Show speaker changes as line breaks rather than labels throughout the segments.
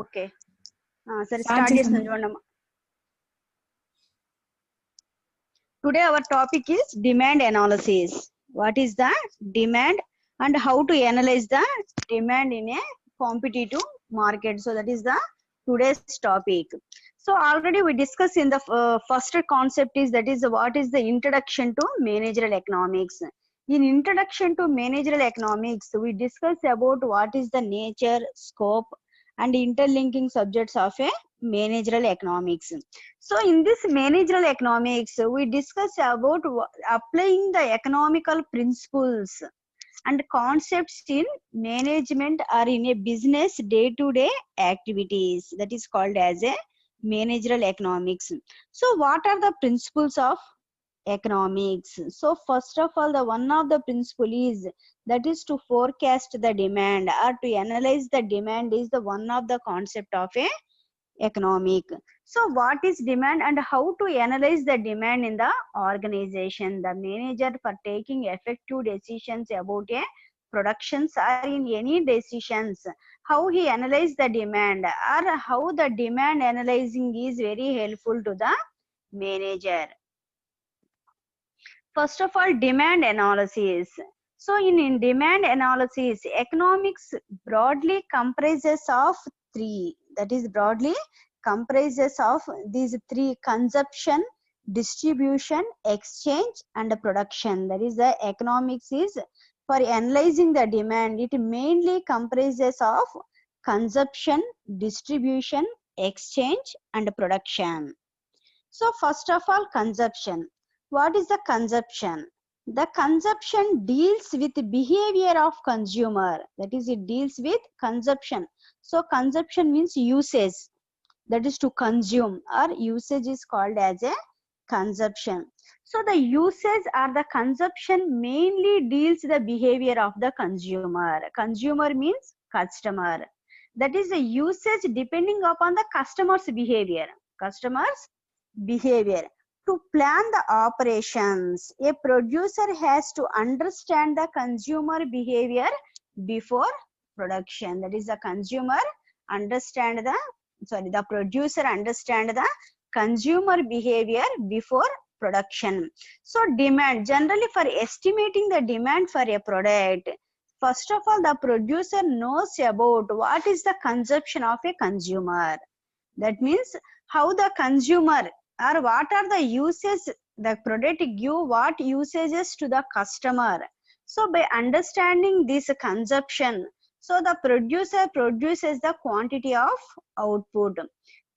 Okay సరే
start
start చేస్తున్నాం
చేయండి.
చూడమ్మా. Today our topic is demand analysis. What is the demand and how to analyze the demand in a competitive market? So that is the today's topic. So already we discussed in the first concept is that is what is the introduction to managerial economics. In introduction to managerial economics, we discuss about what is the nature, scope and interlinking subjects of a managerial economics. So in this managerial economics, we discuss about applying the economical principles and concepts in management or in a business day-to-day activities. That is called as a managerial economics. So what are the principles of economics? So first of all, the one of the principle is that is to forecast the demand or to analyze the demand is the one of the concept of a economic. So what is demand and how to analyze the demand in the organization? The manager for taking effective decisions about a productions or in any decisions, how he analyze the demand or how the demand analyzing is very helpful to the manager. First of all, demand analysis. So in demand analysis, economics broadly comprises of three. That is broadly comprises of these three: consumption, distribution, exchange and production. That is the economics is for analyzing the demand. It mainly comprises of consumption, distribution, exchange and production. So first of all, consumption. What is the consumption? The consumption deals with behavior of consumer. That is, it deals with consumption. So consumption means usage. That is to consume, or usage is called as a consumption. So the usage or the consumption mainly deals the behavior of the consumer. Consumer means customer. That is the usage depending upon the customer's behavior. Customer's behavior. To plan the operations, a producer has to understand the consumer behavior before production. That is, the consumer understand the the producer understand the consumer behavior before production. So demand, generally for estimating the demand for a product, first of all the producer knows about what is the consumption of a consumer. That means how the consumer or what are the uses the product give, what usages to the customer. So by understanding this consumption, so the producer produces the quantity of output.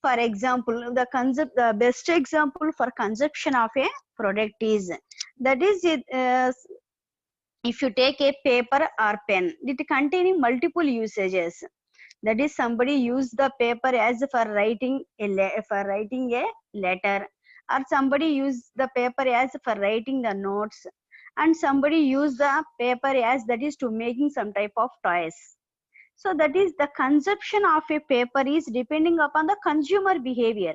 For example, the best example for consumption of a product is that is it, if you take a paper or pen, it containing multiple usages. That is, somebody use the paper as for writing a letter, or somebody use the paper as for writing the notes, and somebody use the paper as that is to making some type of toys. So that is the consumption of a paper is depending upon the consumer behavior.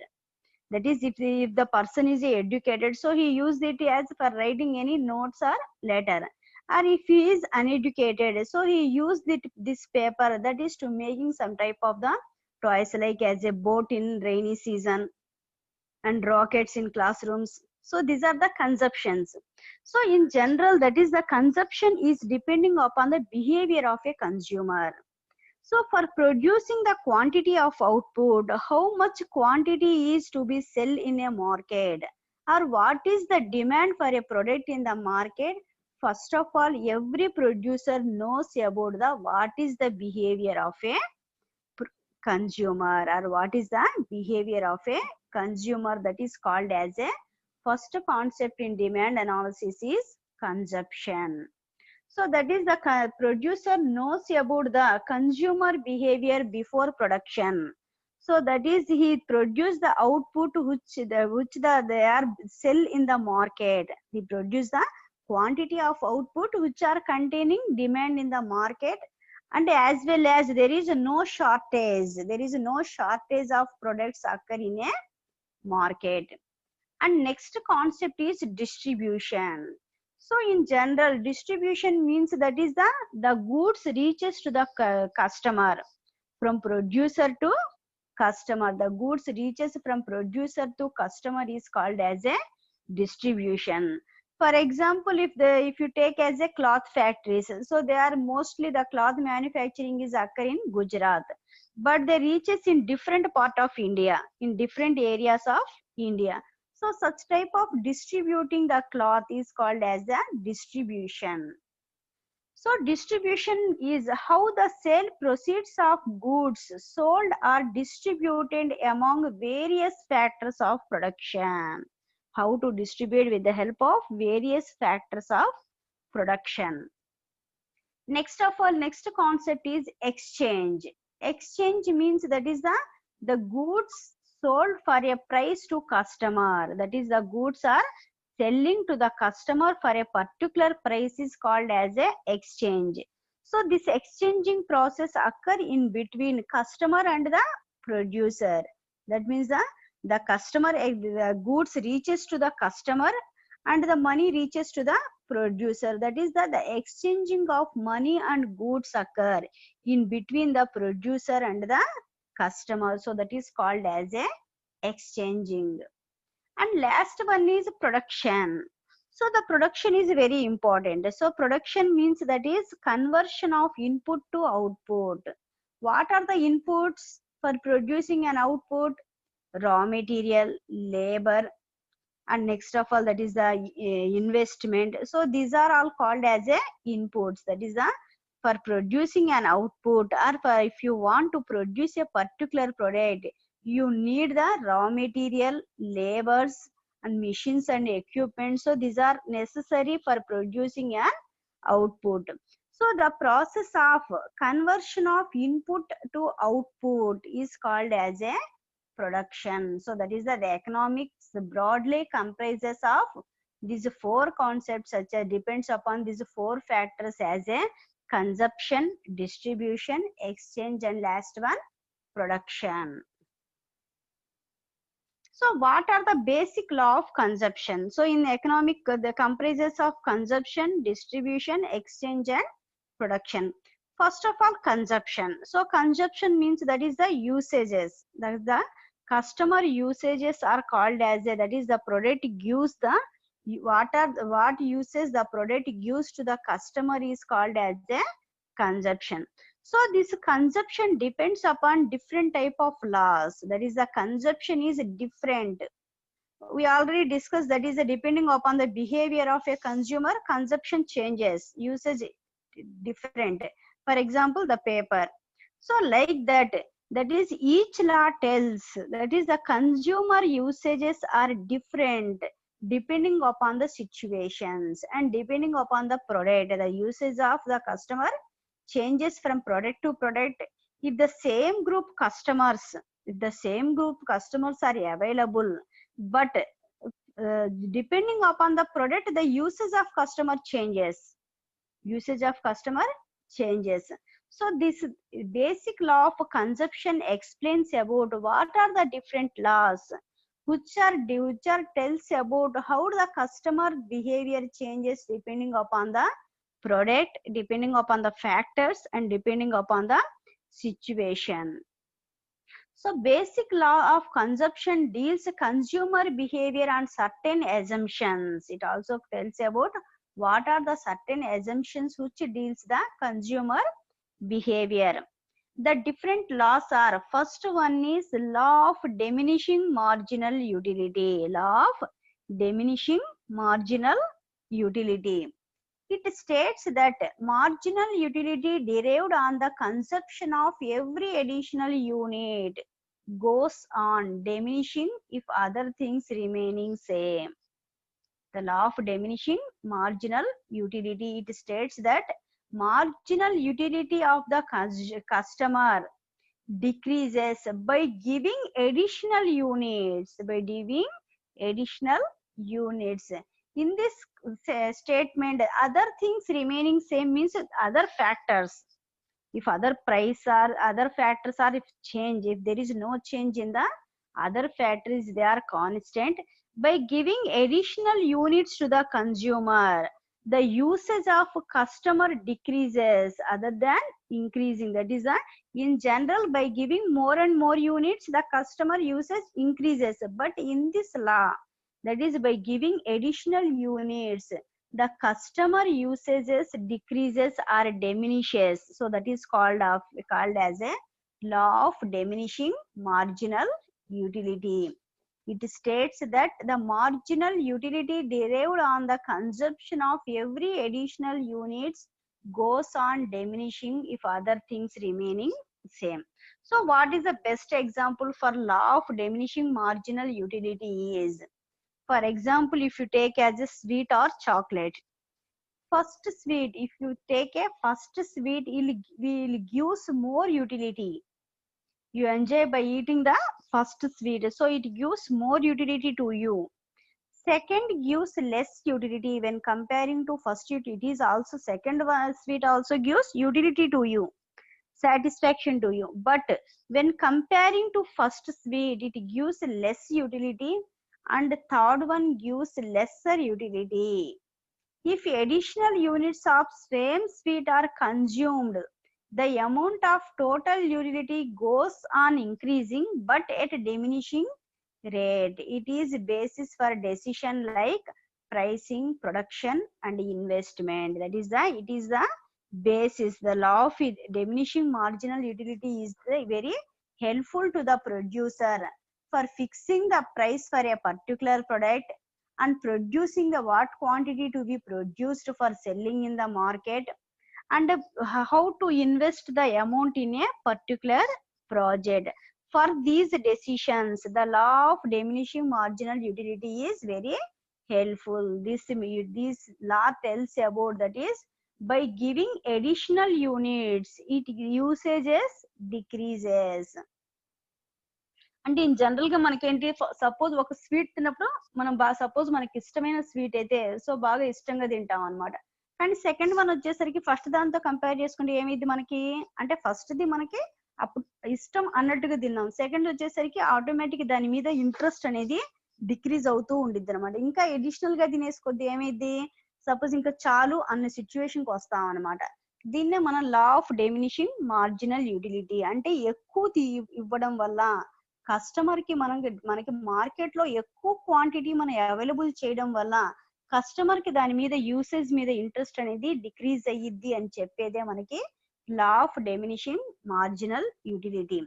That is, if the person is educated, so he used it as for writing any notes or letter. Or if he is uneducated, so he used this paper that is to making some type of the toys, like as a boat in rainy season and rockets in classrooms. So these are the consumptions. So in general, that is the consumption is depending upon the behavior of a consumer. So for producing the quantity of output, how much quantity is to be sell in a market, or what is the demand for a product in the market? First of all, every producer knows about the what is the behavior of a consumer, or what is the behavior of a consumer. That is called as a first concept in demand analysis is consumption. So that is the producer knows about the consumer behavior before production. So that is he produce the output which they are sell in the market. He produce the quantity of output which are containing demand in the market, and as well as there is no shortage. There is no shortage of products occur in a market. And next concept is distribution. So in general, distribution means that is the goods reaches to the customer. from producer to customer. The goods reaches from producer to customer is called as a distribution. For example, if you take as a cloth factories, so they are mostly the cloth manufacturing is occur in Gujarat, but they reaches in different part of India, in different areas of India. So such type of distributing the cloth is called as a distribution. So distribution is how the sale proceeds of goods sold are distributed among various factors of production. How to distribute with the help of various factors of production. Next of all, next concept is exchange. Exchange means that is the goods sold for a price to customer. That is the goods are selling to the customer for a particular price is called as a exchange. So this exchanging process occur in between customer and the producer. That means the customer, the goods reaches to the customer and the money reaches to the producer. That is the exchanging of money and goods occur in between the producer and the customer. So that is called as a exchanging. And last one is production. So the production is very important. So production means that is conversion of input to output. What are the inputs for producing an output? Raw material, labor, and next of all that is the investment. So these are all called as a inputs. That is for producing an output, or for if you want to produce a particular product, you need the raw material, labors, and machines and equipment. So these are necessary for producing an output. So the process of conversion of input to output is called as a production. So that is the economics broadly comprises of these four concepts, such as depends upon these four factors as a consumption, distribution, exchange, and last one production. So what are the basic law of consumption? So in economic, the comprises of consumption, distribution, exchange, and production. First of all, consumption. So consumption means that is the usages. That is the customer usages are called as a, that is the product gives the what uses the product gives to the customer is called as a consumption. So this consumption depends upon different type of laws. That is the consumption is different. We already discussed that is depending upon the behavior of a consumer, consumption changes, usage different. For example, the paper. So like that is each law tells that is the consumer usages are different depending upon the situations and depending upon the product. The usage of the customer changes from product to product. If the same group customers are available, but depending upon the product, the usage of customer changes. So this basic law of consumption explains about what are the different laws which are tells about how the customer behavior changes depending upon the product, depending upon the factors, and depending upon the situation. So basic law of consumption deals consumer behavior on certain assumptions. It also tells about what are the certain assumptions which deals the consumer behavior. The different laws are, first one is law of diminishing marginal utility. Law of diminishing marginal utility. It states that marginal utility derived on the consumption of every additional unit goes on diminishing if other things remaining same. The law of diminishing marginal utility, it states that marginal utility of the customer decreases by giving additional units. In this statement, other things remaining same means other factors. If other factors are if there is no change in the other factors, they are constant. By giving additional units to the consumer, the usage of customer decreases other than increasing. That is, in general, by giving more and more units, the customer usage increases. But in this law, that is, by giving additional units, the customer usages decreases or diminishes. So that is called as a law of diminishing marginal utility. It states that the marginal utility derived on the consumption of every additional units goes on diminishing if other things remaining same. So what is the best example for law of diminishing marginal utility is, for example, if you take as a sweet or chocolate. First sweet, if you take a first sweet, it will gives more utility. You enjoy by eating the first sweet, so it gives more utility to you. Second gives less utility when comparing to first. It is also second one sweet also gives utility to you, satisfaction to you. But when comparing to first sweet, it gives less utility, and third one gives lesser utility. If additional units of same sweet are consumed, the amount of total utility goes on increasing but at diminishing rate. It is basis for decision like pricing, production, and investment. That is it is the basis. The law of diminishing marginal utility is very helpful to the producer for fixing the price for a particular product and producing the what quantity to be produced for selling in the market, and how to invest the amount in a particular project. For these decisions, the law of diminishing marginal utility is very helpful. This law tells about, that is, by giving additional units, it usages decreases. అంటే in general గా మనకేంటి, suppose ఒక sweet తిన్నప్పుడు మనం suppose మనకి ఇష్టమైన sweet అయితే so బాగా ఇష్టంగా తింటాం అనమాట. కానీ సెకండ్ వన్ వచ్చేసరికి ఫస్ట్ దాంతో కంపేర్ చేసుకుంటే ఏమైంది మనకి అంటే, ఫస్ట్ ది మనకి అప్పుడు ఇష్టం అన్నట్టుగా తిన్నాం, సెకండ్ వచ్చేసరికి ఆటోమేటిక్ దాని మీద ఇంట్రెస్ట్ అనేది డిక్రీజ్ అవుతూ ఉండిద్ది అనమాట. ఇంకా అడిషనల్ గా తినేసుకొద్ది ఏమైంది, సపోజ్ ఇంకా చాలు అన్న సిచ్యువేషన్ కి వస్తాం అనమాట. దీన్నే మనం law of diminishing marginal utility అంటే, ఎక్కువ ఇవ్వడం వల్ల కస్టమర్ కి మనకి మార్కెట్ లో ఎక్కువ క్వాంటిటీ మనం అవైలబుల్ చేయడం వల్ల కస్టమర్ కి దాని మీద యూసేజ్ మీద ఇంట్రెస్ట్ అనేది డిక్రీజ్ అయ్యిద్ది అని చెప్పేదే మనకి law of diminishing marginal utility.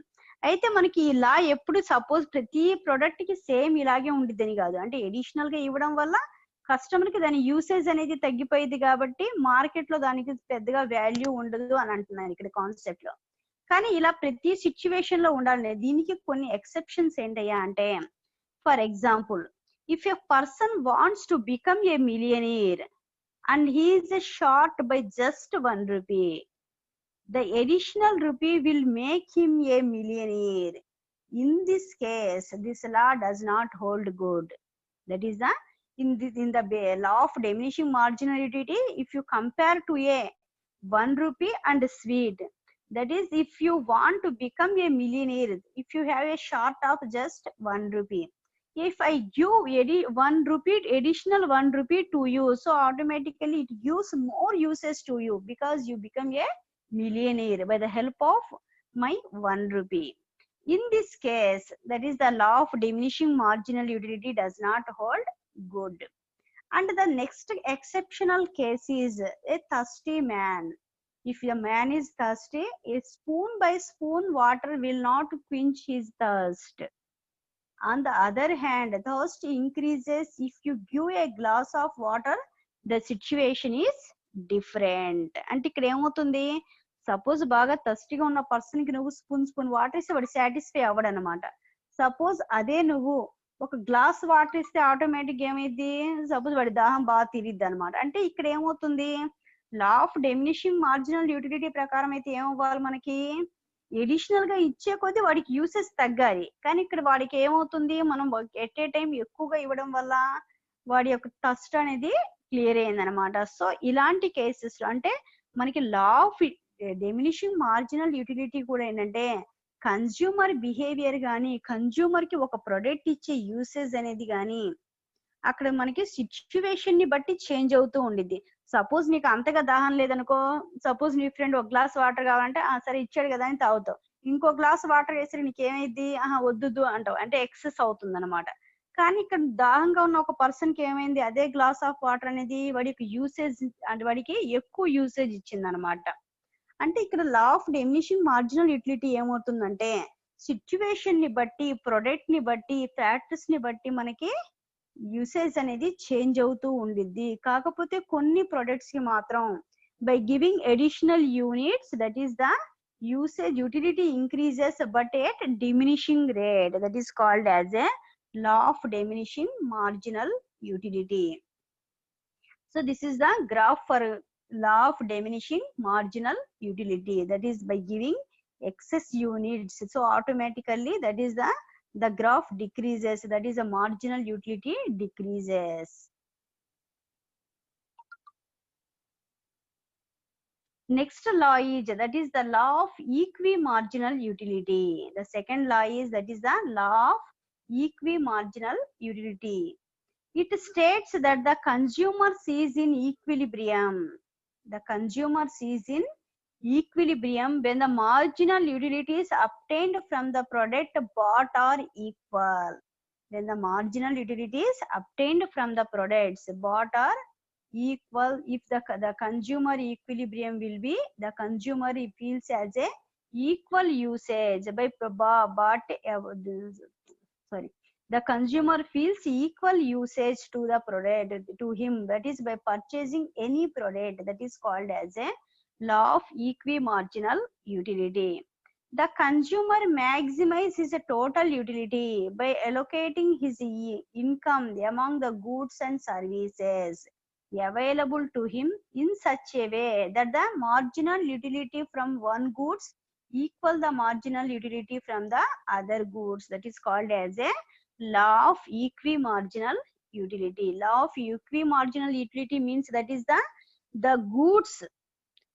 అయితే మనకి ఈ లా ఎప్పుడు సపోజ్ ప్రతి ప్రొడక్ట్ కి సేమ్ ఇలాగే ఉండిద్దని కాదు, అంటే ఎడిషనల్ గా ఇవ్వడం వల్ల కస్టమర్ కి దాని యూసేజ్ అనేది తగ్గిపోయింది కాబట్టి మార్కెట్ లో దానికి పెద్దగా వాల్యూ ఉండదు అని అంటున్నాను ఇక్కడ కాన్సెప్ట్ లో. కానీ ఇలా ప్రతి సిచ్యువేషన్ లో ఉండాలి. దీనికి కొన్ని ఎక్సెప్షన్స్ ఏంటయ్యా అంటే, for example, if a person wants to become a millionaire and he is short by just 1 rupee, the additional rupee will make him a millionaire. In this case, this law does not hold good. That is in the law of diminishing marginal utility, if you compare to a 1 rupee and sweet, that is, if you want to become a millionaire, if you have a short of just 1 rupee, if I give 1 rupee additional 1 rupee to you, so automatically it gives more uses to you because you become a millionaire by the help of my 1 rupee. In this case, that is the law of diminishing marginal utility does not hold good. And the next exceptional case is a thirsty man. If a man is thirsty, a spoon by spoon water will not quench his thirst. On the other hand, thirst increases if you give a glass of water. The situation is different. అంటే ఇక్కడ ఏమవుతుంది, suppose బాగా థర్స్టీగా ఉన్న person కి నువ్వు spoon water ఇస్తే వాడు satisfy అవ్వడు అనమాట. సపోజ్ అదే నువ్వు ఒక గ్లాస్ వాటర్ ఇస్తే ఆటోమేటిక్ ఏమైంది, సపోజ్ వాడి దాహం బాగా తీరిద్ది అనమాట. అంటే ఇక్కడ ఏమవుతుంది, law of diminishing marginal utility ప్రకారం అయితే ఏమవ్వాలి, మనకి ఎడిషనల్ గా ఇచ్చే కొద్దీ వాడికి యూసెస్ తగ్గాలి. కానీ ఇక్కడ వాడికి ఏమవుతుంది, మనం ఎట్ ఏ టైం ఎక్కువగా ఇవ్వడం వల్ల వాడి యొక్క థర్స్ట్ అనేది క్లియర్ అయింది అనమాట. సో ఇలాంటి కేసెస్ లో అంటే మనకి law of diminishing marginal utility కూడా ఏంటంటే, కన్జ్యూమర్ బిహేవియర్ కానీ, కన్జ్యూమర్ కి ఒక ప్రొడక్ట్ ఇచ్చే యూసేజ్ అనేది కానీ, అక్కడ మనకి సిచ్యువేషన్ ని బట్టి చేంజ్ అవుతూ ఉండిద్ది. సపోజ్ నీకు అంతగా దాహం లేదనుకో, సపోజ్ నీ ఫ్రెండ్ ఒక గ్లాస్ వాటర్ కావాలంటే సరే ఇచ్చాడు కదా అని తాగుతావు. ఇంకో గ్లాస్ వాటర్ వేసి నీకేమైద్ది, వద్దు అంటావు, అంటే ఎక్సెస్ అవుతుంది అనమాట. కానీ ఇక్కడ దాహంగా ఉన్న ఒక పర్సన్ కి ఏమైంది, అదే గ్లాస్ ఆఫ్ వాటర్ అనేది వాడికి యూసేజ్, అంటే వాడికి ఎక్కువ యూసేజ్ ఇచ్చింది అనమాట. అంటే ఇక్కడ law of diminishing marginal utility ఏమవుతుందంటే సిచ్యువేషన్ ని బట్టి, ప్రొడక్ట్ ని బట్టి, ఫ్యాక్టర్స్ ని బట్టి మనకి యూసేజ్ అనేది చేంజ్ అవుతూ ఉండిద్ది. కాకపోతే కొన్ని ప్రొడక్ట్స్ కి మాత్రం by giving additional units, that is the usage utility increases but at diminishing rate, that is called as a law of diminishing marginal utility. So this is the graph for law of diminishing marginal utility, that is by giving excess units, so automatically that is the graph decreases, that is a marginal utility decreases. Next law is, that is the law of equimarginal utility. The second law is, that is the law of equimarginal utility. It states that the consumer sees in equilibrium. The consumer sees in equilibrium when the marginal utilities obtained from the product bought are equal. When the marginal utilities obtained from the products bought are equal, if the consumer equilibrium will be, the consumer feels as a equal usage by bought, sorry, the consumer feels equal usage to the product to him, that is by purchasing any product, that is called as a law of equimarginal utility. The consumer maximizes his total utility by allocating his income among the goods and services available to him in such a way that the marginal utility from one goods equal the marginal utility from the other goods, that is called as a law of equimarginal utility. Law of equimarginal utility means that is the goods,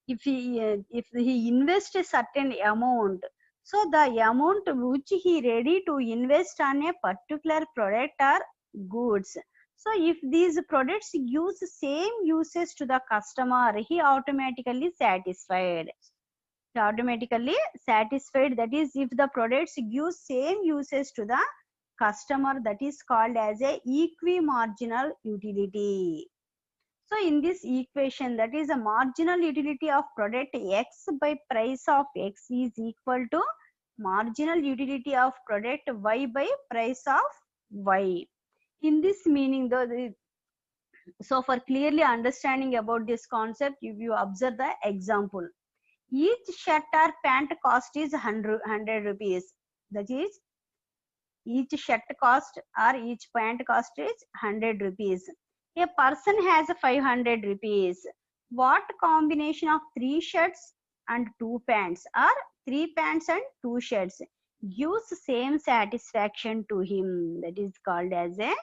if he invests a certain amount, so the amount which he ready to invest on a particular product or goods, so if these products use same usage to the customer, he automatically satisfied. That is, if the products give same usage to the customer, that is called as a equimarginal utility. So in this equation, that is a marginal utility of product X by price of X is equal to marginal utility of product Y by price of Y. In this meaning, so for clearly understanding about this concept, if you observe the example, each shirt or pant cost is 100 rupees. That is, each shirt cost or each pant cost is 100 rupees. A person has 500 rupees. What combination of 3 shirts and 2 pants or 3 pants and 2 shirts gives same satisfaction to him? That is called as a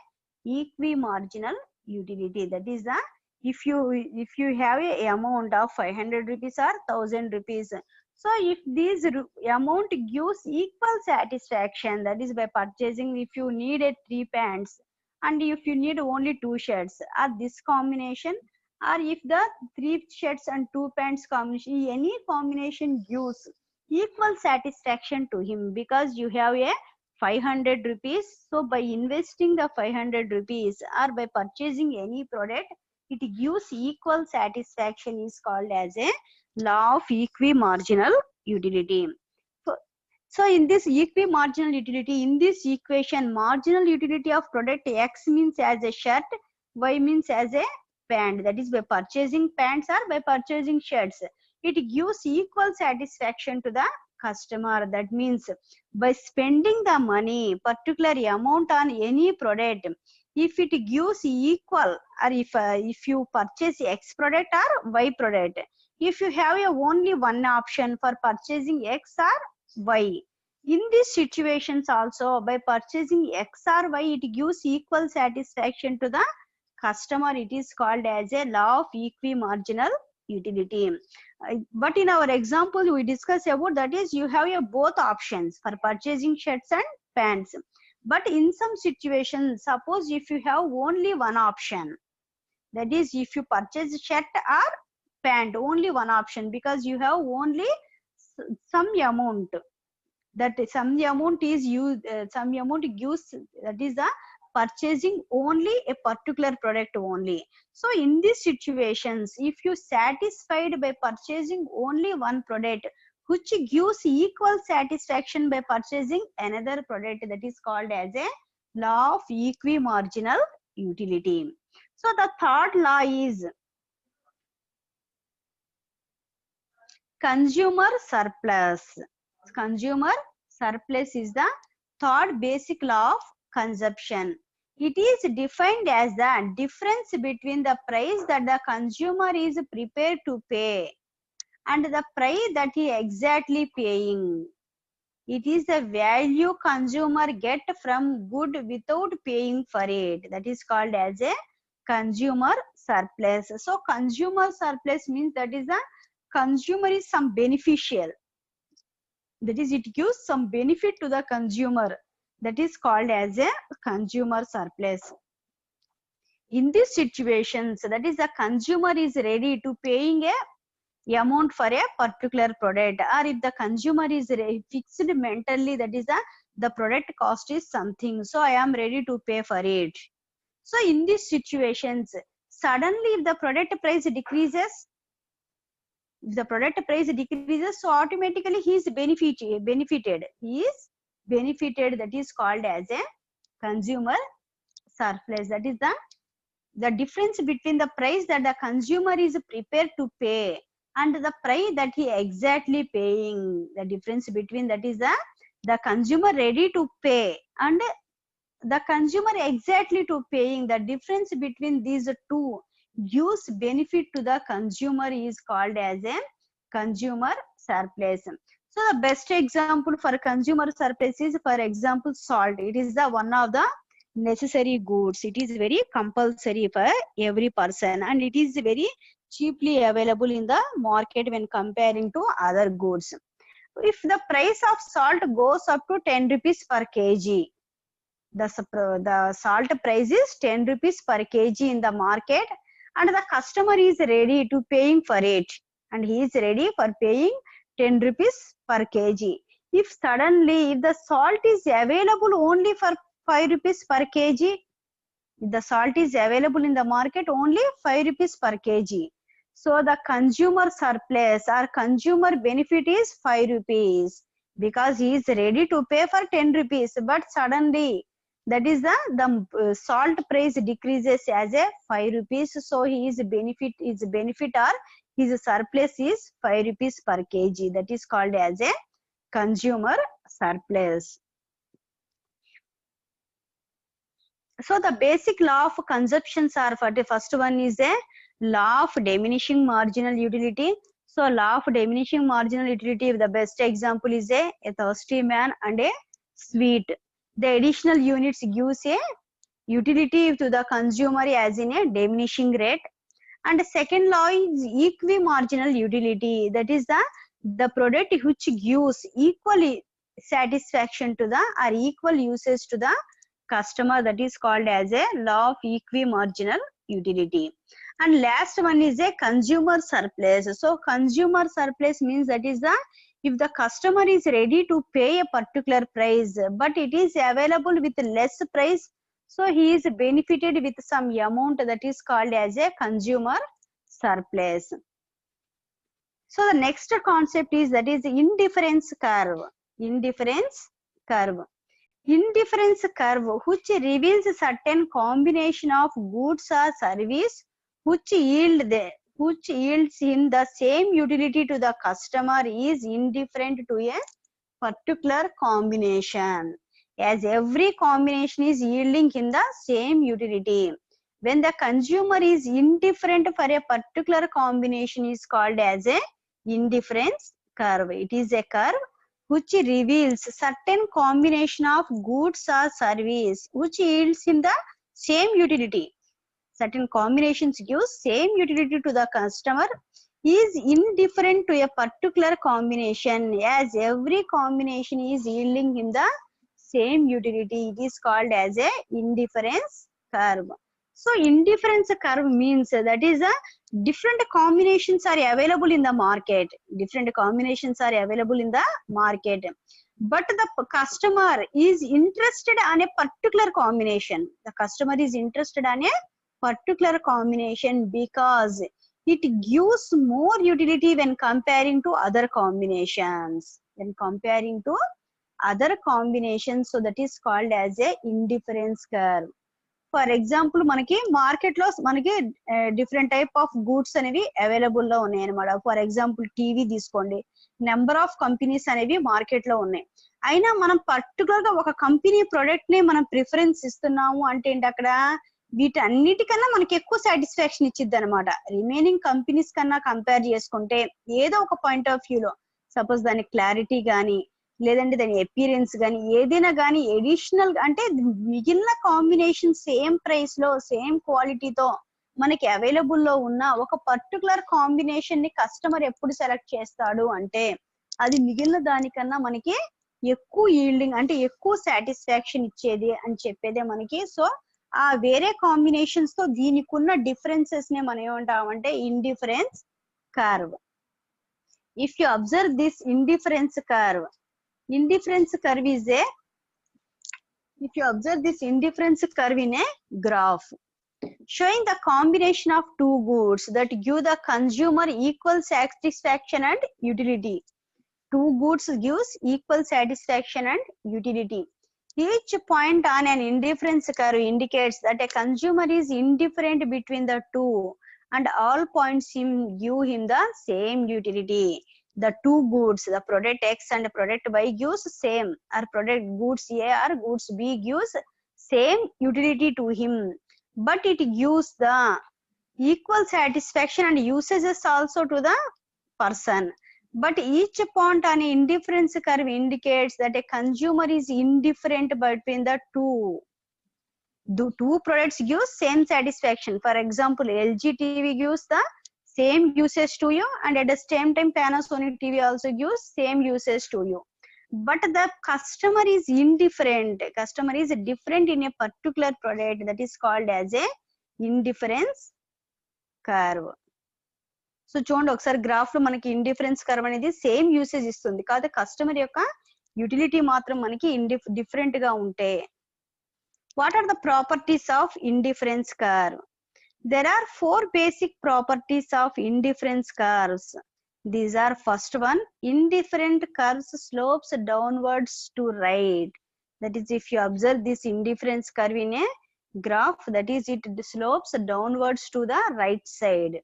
equimarginal utility. That is the, if you have a amount of 500 rupees or 1000 rupees, so if this amount gives equal satisfaction, that is by purchasing, if you need a 3 pants and if you need only 2 shirts, or this combination, or if the 3 shirts and 2 pants combination, any combination gives equal satisfaction to him, because you have a 500 rupees. So by investing the 500 rupees or by purchasing any product, it gives equal satisfaction, is called as a law of equimarginal utility. So in this equimarginal utility, in this equation, marginal utility of product X means as a shirt, Y means as a pant, that is by purchasing pants or by purchasing shirts, it gives equal satisfaction to the customer. That means by spending the money, particular amount on any product, if it gives equal, or if you purchase X product or Y product, if you have only one option for purchasing X or Y, in these situations also, by purchasing X or Y, it gives equal satisfaction to the customer. It is called as a law of equimarginal utility. But in our example, we discuss about, that is, you have both options for purchasing shirts and pants. But in some situations, suppose if you have only one option, that is if you purchase shirt or pant, only one option, because you have only some amount, that some amount is used, some amount gives, that is the purchasing only a particular product only. So in these situations, if you satisfied by purchasing only one product which gives equal satisfaction by purchasing another product, that is called as a law of equimarginal utility. So the third law is consumer surplus. Consumer surplus is the third basic law of consumption. It is defined as the difference between the price that the consumer is prepared to pay and the price that he exactly paying. It is the value consumer get from good without paying for it. That is called as a consumer surplus. So consumer surplus means that is the consumer is some beneficial, that is it gives some benefit to the consumer, that is called as a consumer surplus. In these situations, that is the consumer is ready to paying a amount for a particular product, or if the consumer is fixed mentally, that is the product cost is something, so I am ready to pay for it. So in these situations, suddenly if the product price decreases, if the product price decreases, so automatically he is benefited, he is benefited, that is called as a consumer surplus. That is the difference between the price that the consumer is prepared to pay and the price that he exactly paying. The difference between that is the consumer ready to pay and the consumer exactly to paying. The difference between these two gives benefit to the consumer is called as a consumer surplus. So the best example for consumer surplus is, for example, salt. It is the one of the necessary goods. It is very compulsory for every person and it is very cheaply available in the market when comparing to other goods. If the price of salt goes up to 10 rupees per kg, the salt price is 10 rupees per kg in the market and the customer is ready to paying for it, and he is ready for paying 10 rupees per kg. If suddenly if the salt is available only for 5 rupees per kg, if the salt is available in the market only 5 rupees per kg, so the consumer surplus or consumer benefit is 5 rupees because he is ready to pay for 10 rupees, but suddenly that is the salt price decreases as a 5 rupees, so his benefit or his surplus is 5 rupees per kg. That is called as a consumer surplus. So the basic law of consumptions are, for the first one is a law of diminishing marginal utility. So law of diminishing marginal utility, the best example is a thirsty man and a sweet. The additional units gives a utility to the consumer as in a diminishing rate. And the second law is equimarginal utility, that is the product which gives equally satisfaction to the or equal usage to the customer, that is called as a law of equimarginal utility. And last one is a consumer surplus. So consumer surplus means that is if the customer is ready to pay a particular price but it is available with less price, so he is benefited with some amount, that is called as a consumer surplus. So the next concept is that is indifference curve. Indifference curve. Indifference curve which reveals a certain combination of goods or service which yields in the same utility to the customer is indifferent to a particular combination, as every combination is yielding in the same utility. When the consumer is indifferent for a particular combination is called as a indifference curve. It is a curve which reveals certain combination of goods or service which yields in the same utility. Certain combinations give same utility to the customer is indifferent to a particular combination, as every combination is yielding in the same utility. It is called as a indifference curve. So indifference curve means that is a different combinations are available in the market. Different combinations are available in the market. But the customer is interested on a particular combination. The customer is interested on a particular combination because it gives more utility when comparing to other combinations. When comparing to other combinations, so that is called as a indifference curve. For example మనకి market లో మనకి different type of goods అనేవి available లో ఉన్నాయి అనమాట. For example TV తీసుకోండి, number of companies అనేవి market లో ఉన్నాయి. అయినా మనం పర్టికులర్ గా ఒక కంపెనీ ప్రొడక్ట్ ని మనం ప్రిఫరెన్స్ ఇస్తున్నాము అంటే ఏంటి, అక్కడ వీటన్నిటికన్నా మనకి ఎక్కువ సాటిస్ఫాక్షన్ ఇచ్చిద్ది అనమాట. రిమైనింగ్ కంపెనీస్ కన్నా కంపేర్ చేసుకుంటే ఏదో ఒక పాయింట్ ఆఫ్ వ్యూలో, సపోజ్ దాని క్లారిటీ కానీ లేదంటే దాని అపియరెన్స్ కానీ ఏదైనా కానీ ఎడిషనల్ అంటే మిగిలిన కాంబినేషన్ సేమ్ ప్రైస్ లో సేమ్ క్వాలిటీతో మనకి అవైలబుల్ లో ఉన్న ఒక పర్టికులర్ కాంబినేషన్ ని కస్టమర్ ఎప్పుడు సెలెక్ట్ చేస్తాడు అంటే అది మిగిలిన దానికన్నా మనకి ఎక్కువ ఈల్డింగ్ అంటే ఎక్కువ సాటిస్ఫాక్షన్ ఇచ్చేది అని చెప్పేదే మనకి. సో ఆ వేరే కాంబినేషన్స్ తో దీనికి ఉన్న డిఫరెన్సెస్ నే మనం ఏమంటామంటే indifference curve. If you observe this indifference curve, indifference curve is a, if you observe this indifference curve in a graph showing the combination of two goods that give the consumer equal satisfaction and utility. Two goods gives equal satisfaction and utility. Each point on an indifference curve indicates that a consumer is indifferent between the two and all points give him the same utility. The two goods, the product X and product Y gives same, or product goods A or goods B gives same utility to him, but it gives the equal satisfaction and usages also to the person. But each point on an indifference curve indicates that a consumer is indifferent between the two. The two products give same satisfaction. For example, LG TV gives the same usage to you, and at the same time Panasonic TV also gives same usage to you, but the customer is indifferent. Customer is different in a particular product, that is called as a indifference curve. So చూడండి ఒకసారి graph లో మనకి indifference curve అనేది same usage ఇస్తుంది, కాకపోతే customer యొక్క utility మాత్రం మనకి డిఫరెంట్ గా ఉంటే. What are the properties of indifference curve? There are four basic properties of indifference curves. These are, first one, indifferent curves slopes downwards to right. That is, if you observe this indifference curve in a graph, that is, it slopes downwards to the right side.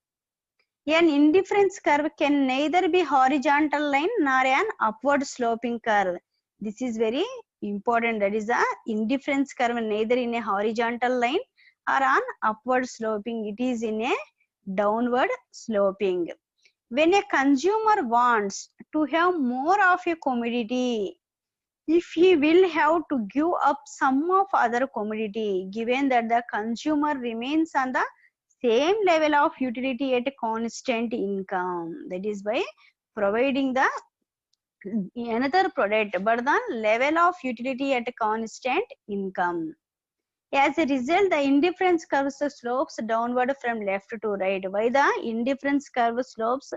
An indifference curve can neither be horizontal line nor an upward sloping curve. This is very important. That is, the indifference curve neither in a horizontal line or on upward sloping, it is in a downward sloping. When a consumer wants to have more of a commodity, if he will have to give up some of other commodity, given that the consumer remains on the same level of utility at a constant income, that is by providing the another product but the level of utility at a constant income. As a result, the indifference curve slopes downward from left to right. Why the indifference curve slopes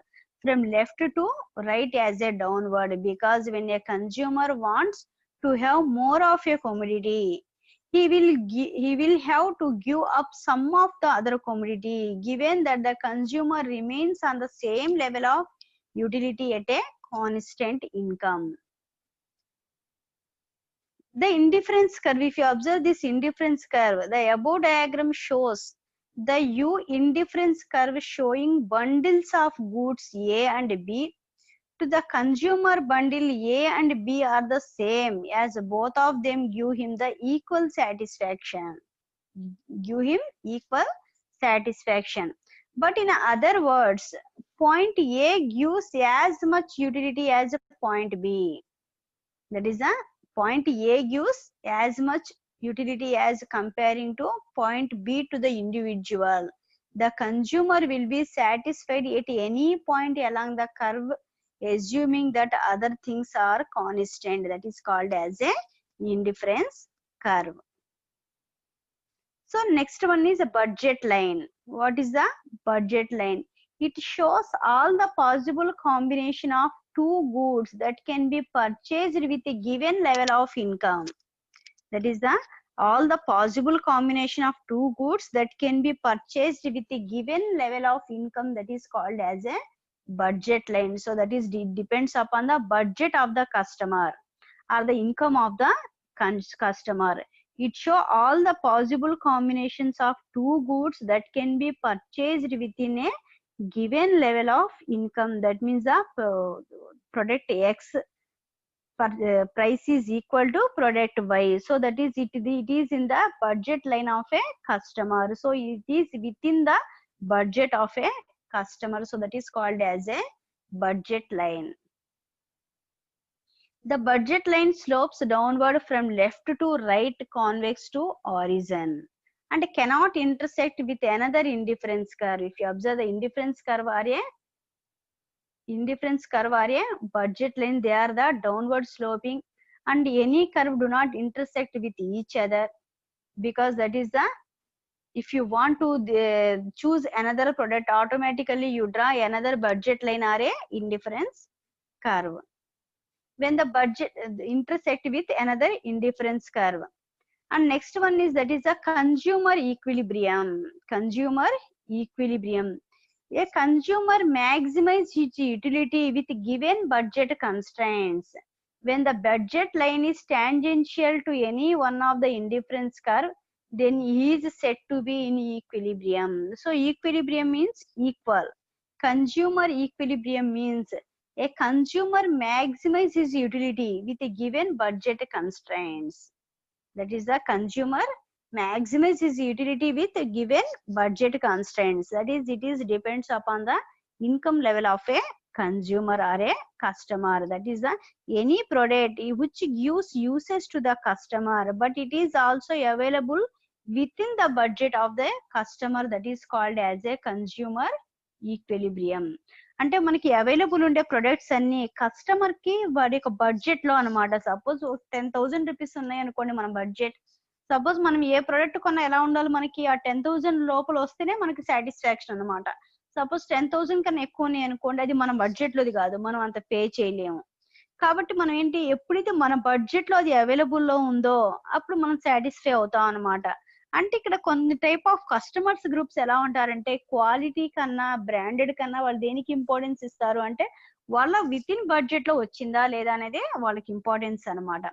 from left to right as a downward? Because when a consumer wants to have more of a commodity, he will have to give up some of the other commodity, given that the consumer remains on the same level of utility at a constant income. The indifference curve, if you observe this indifference curve, the above diagram shows the U indifference curve showing bundles of goods A and B. To the consumer, bundle A and B are the same, as both of them give him the equal satisfaction. Give him equal satisfaction. But in other words, point A gives as much utility as point B. That is, the point A gives as much utility as comparing to point B to the individual. The consumer will be satisfied at any point along the curve, assuming that other things are constant. That is called as a indifference curve. So next one is a budget line. What is the budget line? It shows all the possible combination of two goods that can be purchased with a given level of income. That is the all the possible combination of two goods that can be purchased with a given level of income, that is called as a budget line. So that is depends upon the budget of the customer or the income of the customer. It show all the possible combinations of two goods that can be purchased within a given level of income. That means the product X price is equal to product Y. So that is it is in the budget line of a customer. So it is within the budget of a customer. So that is called as a budget line. The budget line slopes downward from left to right convex to origin and cannot intersect with another indifference curve. If you observe the indifference curve or a budget line, they are the downward sloping, and any curve do not intersect with each other, because that is the, if you want to choose another product, automatically you draw another budget line or a indifference curve when the budget intersect with another indifference curve. And next one is, that is a consumer equilibrium. Consumer equilibrium. A consumer maximizes its utility with given budget constraints. When the budget line is tangential to any one of the indifference curve, then he is said to be in equilibrium. So equilibrium means equal. Consumer equilibrium means a consumer maximizes his utility with a given budget constraints. That is, the consumer maximizes his utility with a given budget constraints. That is, it is depends upon the income level of a consumer or a customer. That is the any product which gives uses to the customer, but it is also available within the budget of the customer. That is called as a consumer equilibrium. అంటే మనకి available ఉండే products అన్ని customer కి వాడి యొక్క budget లో అనమాట. Suppose 10,000 rupees ఉన్నాయి అనుకోండి మన బడ్జెట్. సపోజ్ మనం ఏ ప్రొడక్ట్ కొన్నా ఎలా ఉండాలి, మనకి ఆ 10,000 లోపల వస్తేనే మనకి సాటిస్ఫాక్షన్ అనమాట. సపోజ్ 10,000 కన్నా ఎక్కువ ఉన్నాయి అనుకోండి, అది మన బడ్జెట్ లోది కాదు, మనం అంత పే చేయలేము. కాబట్టి మనం ఏంటి, ఎప్పుడైతే మన బడ్జెట్ లో అది అవైలబుల్ లో ఉందో అప్పుడు మనం సాటిస్ఫై అవుతాం అనమాట. అంటే ఇక్కడ కొన్ని టైప్ ఆఫ్ కస్టమర్స్ గ్రూప్స్ ఎలా ఉంటారంటే, క్వాలిటీ కన్నా బ్రాండెడ్ కన్నా వాళ్ళు దేనికి ఇంపార్టెన్స్ ఇస్తారు అంటే, వాళ్ళ విత్ ఇన్ బడ్జెట్ లో వచ్చిందా లేదా అనేది వాళ్ళకి ఇంపార్టెన్స్ అనమాట.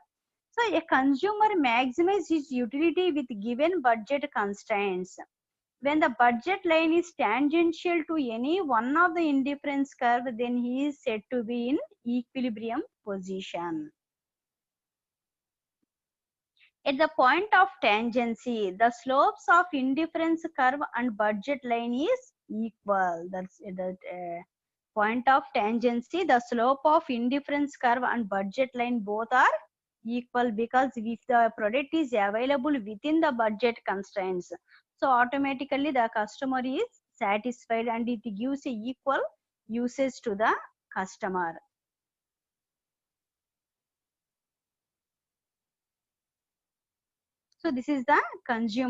So A consumer maximize his utility with given budget constraints. When the budget line is tangential to any one of the indifference curve, then he is said to be in equilibrium position. At the point of tangency, the slopes of indifference curve and budget line is equal. That's the point of tangency, the slope of indifference curve and budget line both are equal, because if the product is available within the budget constraints, so automatically the customer is satisfied and it gives a equal usage to the customer. So this is the consumer